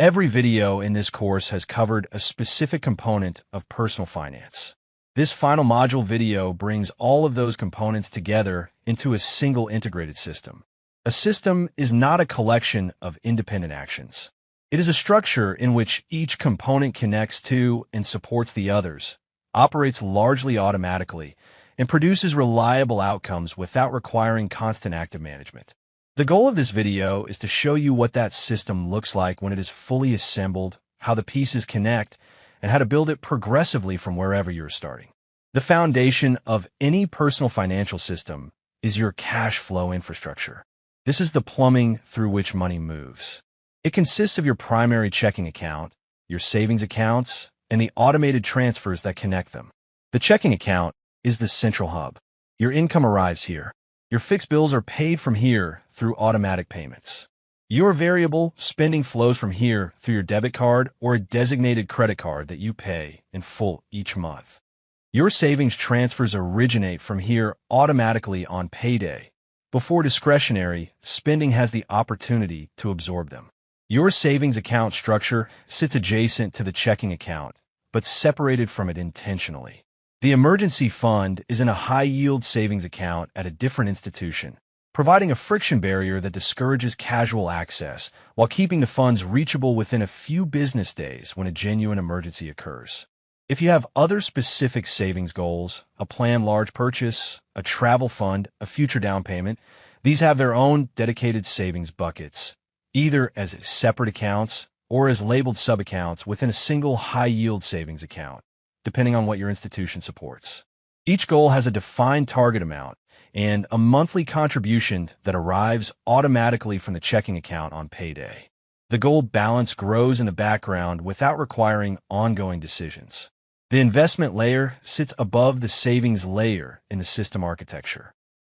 Every video in this course has covered a specific component of personal finance. This final module video brings all of those components together into a single integrated system. A system is not a collection of independent actions. It is a structure in which each component connects to and supports the others, operates largely automatically, and produces reliable outcomes without requiring constant active management. The goal of this video is to show you what that system looks like when it is fully assembled, how the pieces connect, and how to build it progressively from wherever you're starting. The foundation of any personal financial system is your cash flow infrastructure. This is the plumbing through which money moves. It consists of your primary checking account, your savings accounts, and the automated transfers that connect them. The checking account is the central hub. Your income arrives here. Your fixed bills are paid from here through automatic payments. Your variable spending flows from here through your debit card or a designated credit card that you pay in full each month. Your savings transfers originate from here automatically on payday. Before discretionary spending has the opportunity to absorb them. Your savings account structure sits adjacent to the checking account, but separated from it intentionally. The emergency fund is in a high-yield savings account at a different institution, providing a friction barrier that discourages casual access while keeping the funds reachable within a few business days when a genuine emergency occurs. If you have other specific savings goals, a planned large purchase, a travel fund, a future down payment, these have their own dedicated savings buckets, either as separate accounts or as labeled sub-accounts within a single high-yield savings account, depending on what your institution supports. Each goal has a defined target amount and a monthly contribution that arrives automatically from the checking account on payday. The goal balance grows in the background without requiring ongoing decisions. The investment layer sits above the savings layer in the system architecture.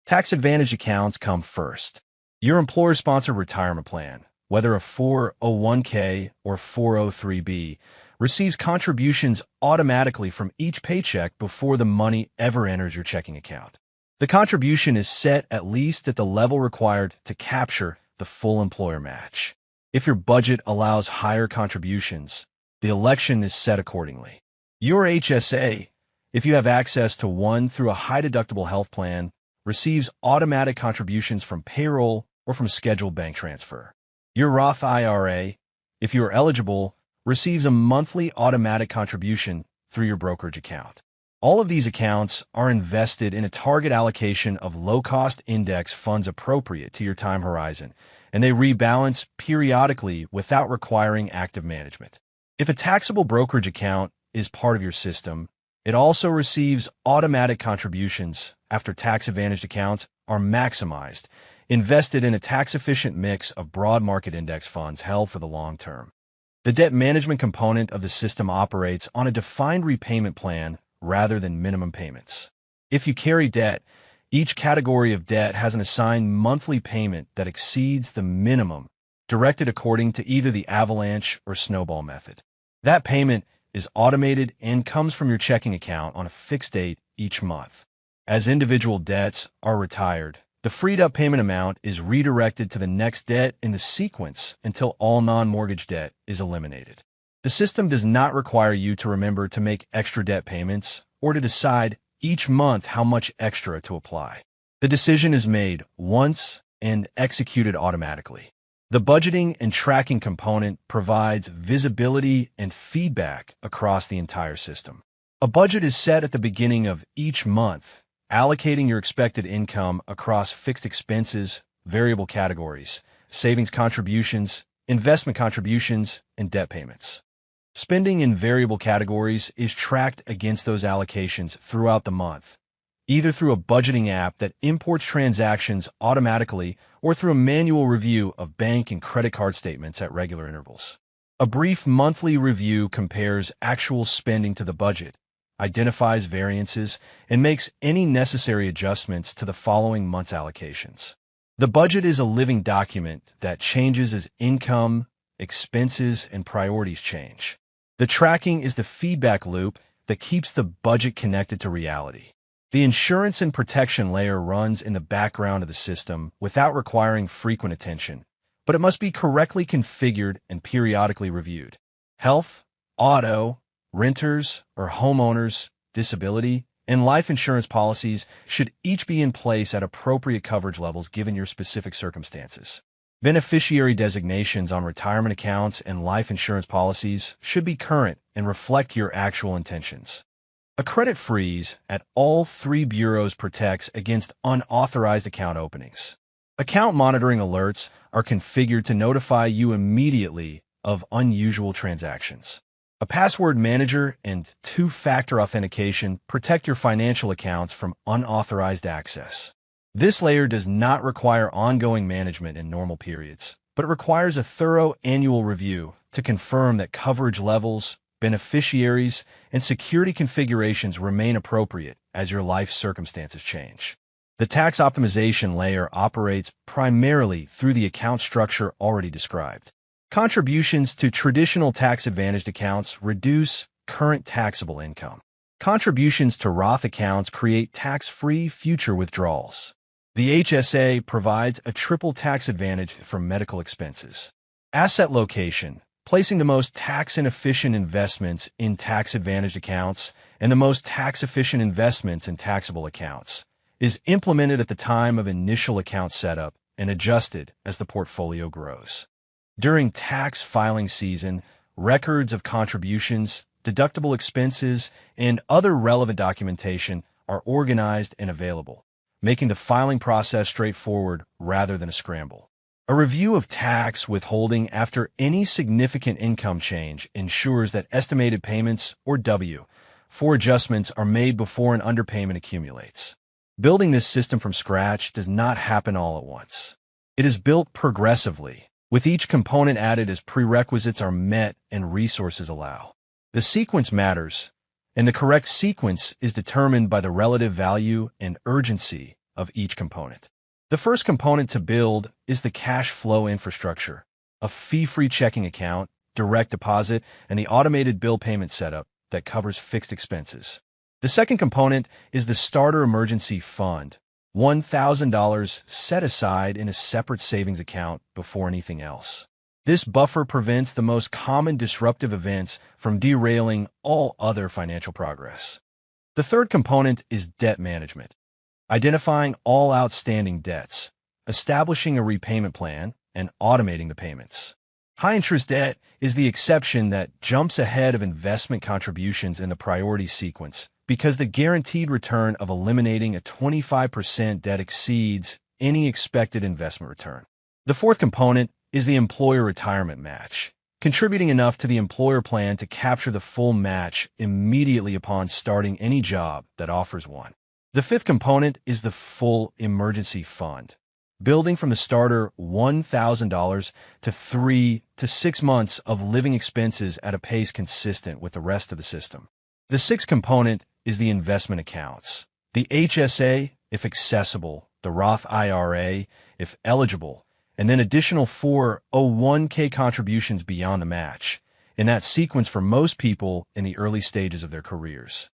Tax-advantaged accounts come first. Your employer-sponsored retirement plan, whether a 401k or 403b, receives contributions automatically from each paycheck before the money ever enters your checking account. The contribution is set at least at the level required to capture the full employer match. If your budget allows higher contributions, the election is set accordingly. Your HSA, if you have access to one through a high-deductible health plan, receives automatic contributions from payroll or from scheduled bank transfer. Your Roth IRA, if you are eligible, receives a monthly automatic contribution through your brokerage account. All of these accounts are invested in a target allocation of low-cost index funds appropriate to your time horizon, and they rebalance periodically without requiring active management. If a taxable brokerage account is part of your system, it also receives automatic contributions after tax-advantaged accounts are maximized, invested in a tax-efficient mix of broad market index funds held for the long term. The debt management component of the system operates on a defined repayment plan rather than minimum payments. If you carry debt, each category of debt has an assigned monthly payment that exceeds the minimum, directed according to either the avalanche or snowball method. That payment is automated and comes from your checking account on a fixed date each month. As individual debts are retired, the freed-up payment amount is redirected to the next debt in the sequence until all non-mortgage debt is eliminated. The system does not require you to remember to make extra debt payments or to decide each month how much extra to apply. The decision is made once and executed automatically. The budgeting and tracking component provides visibility and feedback across the entire system. A budget is set at the beginning of each month, allocating your expected income across fixed expenses, variable categories, savings contributions, investment contributions, and debt payments. Spending in variable categories is tracked against those allocations throughout the month, either through a budgeting app that imports transactions automatically or through a manual review of bank and credit card statements at regular intervals. A brief monthly review compares actual spending to the budget, identifies variances, and makes any necessary adjustments to the following month's allocations. The budget is a living document that changes as income, expenses, and priorities change. The tracking is the feedback loop that keeps the budget connected to reality. The insurance and protection layer runs in the background of the system without requiring frequent attention, but it must be correctly configured and periodically reviewed. Health, auto, renters or homeowners, disability, and life insurance policies should each be in place at appropriate coverage levels given your specific circumstances. Beneficiary designations on retirement accounts and life insurance policies should be current and reflect your actual intentions. A credit freeze at all three bureaus protects against unauthorized account openings. Account monitoring alerts are configured to notify you immediately of unusual transactions. A password manager and two-factor authentication protect your financial accounts from unauthorized access. This layer does not require ongoing management in normal periods, but it requires a thorough annual review to confirm that coverage levels, beneficiaries, and security configurations remain appropriate as your life circumstances change. The tax optimization layer operates primarily through the account structure already described. Contributions to traditional tax-advantaged accounts reduce current taxable income. Contributions to Roth accounts create tax-free future withdrawals. The HSA provides a triple tax advantage for medical expenses. Asset location, placing the most tax-inefficient investments in tax-advantaged accounts and the most tax-efficient investments in taxable accounts, is implemented at the time of initial account setup and adjusted as the portfolio grows. During tax filing season, records of contributions, deductible expenses, and other relevant documentation are organized and available, making the filing process straightforward rather than a scramble. A review of tax withholding after any significant income change ensures that estimated payments, or W-4 adjustments, are made before an underpayment accumulates. Building this system from scratch does not happen all at once. It is built progressively, with each component added as prerequisites are met and resources allow. The sequence matters, and the correct sequence is determined by the relative value and urgency of each component. The first component to build is the cash flow infrastructure, a fee-free checking account, direct deposit, and the automated bill payment setup that covers fixed expenses. The second component is the starter emergency fund, $1,000 set aside in a separate savings account before anything else. This buffer prevents the most common disruptive events from derailing all other financial progress. The third component is debt management, identifying all outstanding debts, establishing a repayment plan, and automating the payments. High-interest debt is the exception that jumps ahead of investment contributions in the priority sequence because the guaranteed return of eliminating a 25% debt exceeds any expected investment return. The fourth component is the employer retirement match, contributing enough to the employer plan to capture the full match immediately upon starting any job that offers one. The fifth component is the full emergency fund, building from the starter $1,000 to 3 to 6 months of living expenses at a pace consistent with the rest of the system. The sixth component is the investment accounts, the HSA, if accessible, the Roth IRA, if eligible, and then additional 401k contributions beyond the match, in that sequence for most people in the early stages of their careers.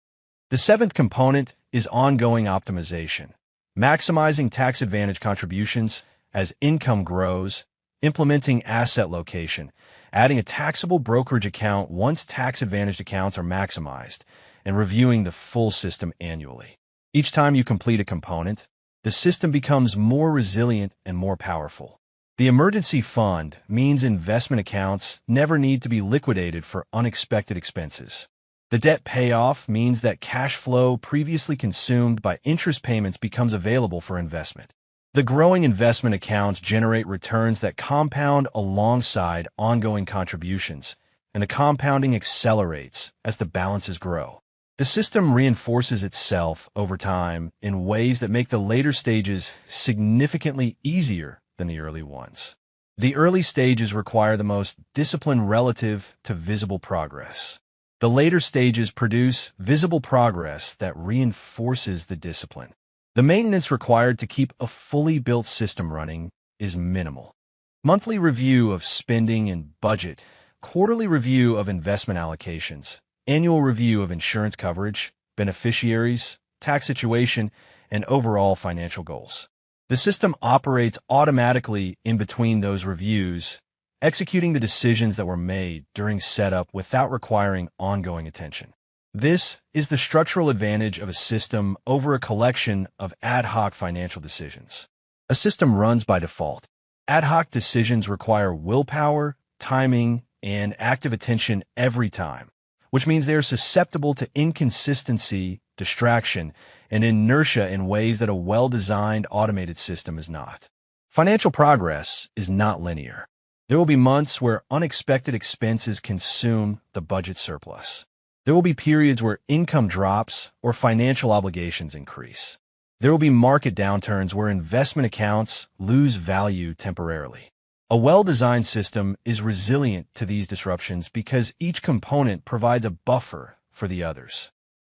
The seventh component is ongoing optimization, maximizing tax advantage contributions as income grows, implementing asset location, adding a taxable brokerage account once tax advantaged accounts are maximized, and reviewing the full system annually. Each time you complete a component, the system becomes more resilient and more powerful. The emergency fund means investment accounts never need to be liquidated for unexpected expenses. The debt payoff means that cash flow previously consumed by interest payments becomes available for investment. The growing investment accounts generate returns that compound alongside ongoing contributions, and the compounding accelerates as the balances grow. The system reinforces itself over time in ways that make the later stages significantly easier than the early ones. The early stages require the most discipline relative to visible progress. The later stages produce visible progress that reinforces the discipline. The maintenance required to keep a fully built system running is minimal. Monthly review of spending and budget, quarterly review of investment allocations, annual review of insurance coverage, beneficiaries, tax situation, and overall financial goals. The system operates automatically in between those reviews, executing the decisions that were made during setup without requiring ongoing attention. This is the structural advantage of a system over a collection of ad hoc financial decisions. A system runs by default. Ad hoc decisions require willpower, timing, and active attention every time, which means they are susceptible to inconsistency, distraction, and inertia in ways that a well-designed automated system is not. Financial progress is not linear. There will be months where unexpected expenses consume the budget surplus. There will be periods where income drops or financial obligations increase. There will be market downturns where investment accounts lose value temporarily. A well-designed system is resilient to these disruptions because each component provides a buffer for the others.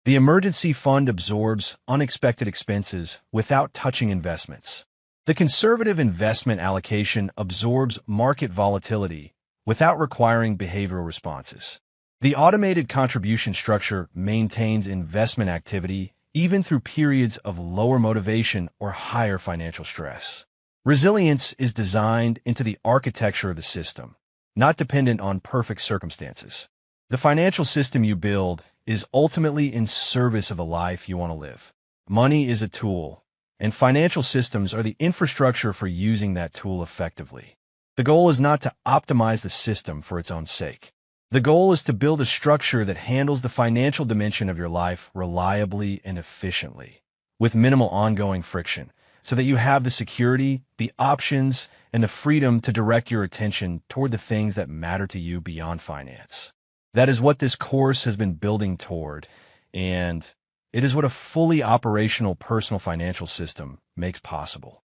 The emergency fund absorbs unexpected expenses without touching investments. The conservative investment allocation absorbs market volatility without requiring behavioral responses. The automated contribution structure maintains investment activity even through periods of lower motivation or higher financial stress. Resilience is designed into the architecture of the system, not dependent on perfect circumstances. The financial system you build is ultimately in service of the life you want to live. Money is a tool, and financial systems are the infrastructure for using that tool effectively. The goal is not to optimize the system for its own sake. The goal is to build a structure that handles the financial dimension of your life reliably and efficiently, with minimal ongoing friction, so that you have the security, the options, and the freedom to direct your attention toward the things that matter to you beyond finance. That is what this course has been building toward, and it is what a fully operational personal financial system makes possible.